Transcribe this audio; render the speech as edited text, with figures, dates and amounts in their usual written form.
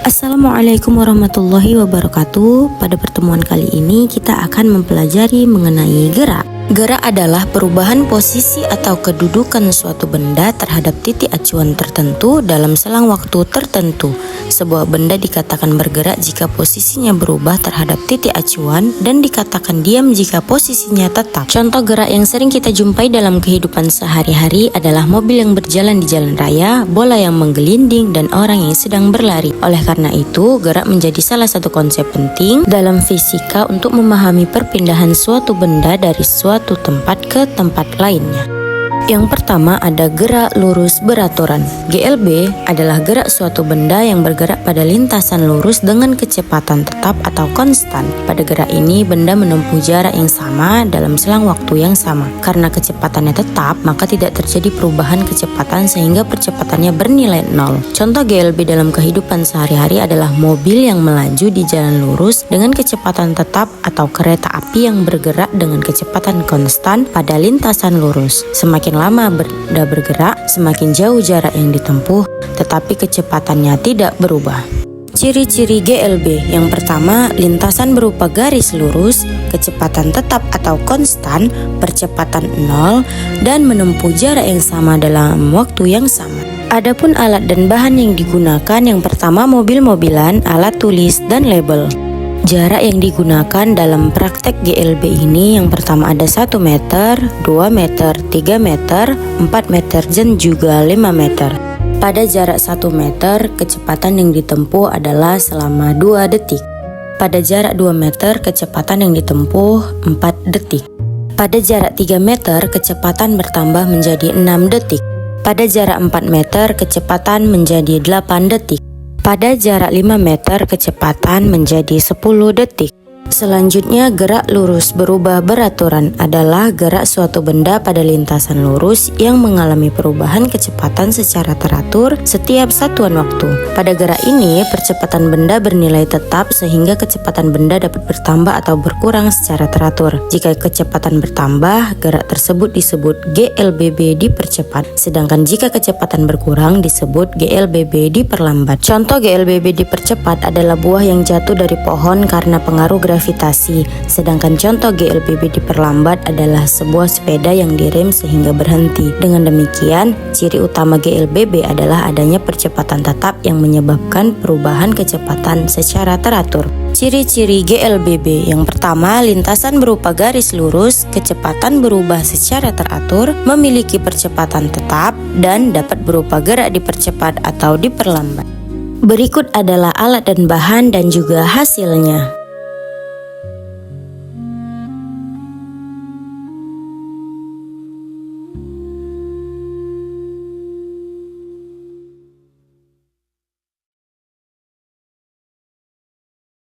Assalamualaikum warahmatullahi wabarakatuh. Pada pertemuan kali ini kita akan mempelajari mengenai gerak. Gerak adalah perubahan posisi atau kedudukan suatu benda terhadap titik acuan tertentu dalam selang waktu tertentu. Sebuah benda dikatakan bergerak jika posisinya berubah terhadap titik acuan dan dikatakan diam jika posisinya tetap. Contoh gerak yang sering kita jumpai dalam kehidupan sehari-hari adalah mobil yang berjalan di jalan raya, bola yang menggelinding, dan orang yang sedang berlari. Oleh karena itu, gerak menjadi salah satu konsep penting dalam fisika untuk memahami perpindahan suatu benda dari suatu tempat ke tempat lainnya. Yang pertama ada gerak lurus beraturan. GLB adalah gerak suatu benda yang bergerak pada lintasan lurus dengan kecepatan tetap atau konstan. Pada gerak ini benda menempuh jarak yang sama dalam selang waktu yang sama. Karena kecepatannya tetap, maka tidak terjadi perubahan kecepatan sehingga percepatannya bernilai 0. Contoh GLB dalam kehidupan sehari-hari adalah mobil yang melaju di jalan lurus dengan kecepatan tetap atau kereta api yang bergerak dengan kecepatan konstan pada lintasan lurus. Semakin lama benda bergerak, semakin jauh jarak yang ditempuh, tetapi kecepatannya tidak berubah. Ciri-ciri GLB yang pertama, lintasan berupa garis lurus, kecepatan tetap atau konstan, percepatan 0, dan menempuh jarak yang sama dalam waktu yang sama. Adapun alat dan bahan yang digunakan, yang pertama mobil-mobilan, alat tulis, dan label. Jarak yang digunakan dalam praktek GLB ini yang pertama ada 1 meter, 2 meter, 3 meter, 4 meter, dan juga 5 meter. Pada jarak 1 meter, kecepatan yang ditempuh adalah selama 2 detik. Pada jarak 2 meter, kecepatan yang ditempuh 4 detik. Pada jarak 3 meter, kecepatan bertambah menjadi 6 detik. Pada jarak 4 meter, kecepatan menjadi 8 detik. Pada jarak 5 meter, kecepatan menjadi 10 detik. Selanjutnya, gerak lurus berubah beraturan adalah gerak suatu benda pada lintasan lurus yang mengalami perubahan kecepatan secara teratur setiap satuan waktu. Pada gerak ini, percepatan benda bernilai tetap sehingga kecepatan benda dapat bertambah atau berkurang secara teratur. Jika kecepatan bertambah, gerak tersebut disebut GLBB dipercepat, sedangkan jika kecepatan berkurang disebut GLBB diperlambat. Contoh GLBB dipercepat adalah buah yang jatuh dari pohon karena pengaruh gravitasi, sedangkan contoh GLBB diperlambat adalah sebuah sepeda yang direm sehingga berhenti. Dengan demikian, ciri utama GLBB adalah adanya percepatan tetap yang menyebabkan perubahan kecepatan secara teratur. Ciri-ciri GLBB yang pertama, lintasan berupa garis lurus, kecepatan berubah secara teratur, memiliki percepatan tetap, dan dapat berupa gerak dipercepat atau diperlambat. Berikut adalah alat dan bahan dan juga hasilnya.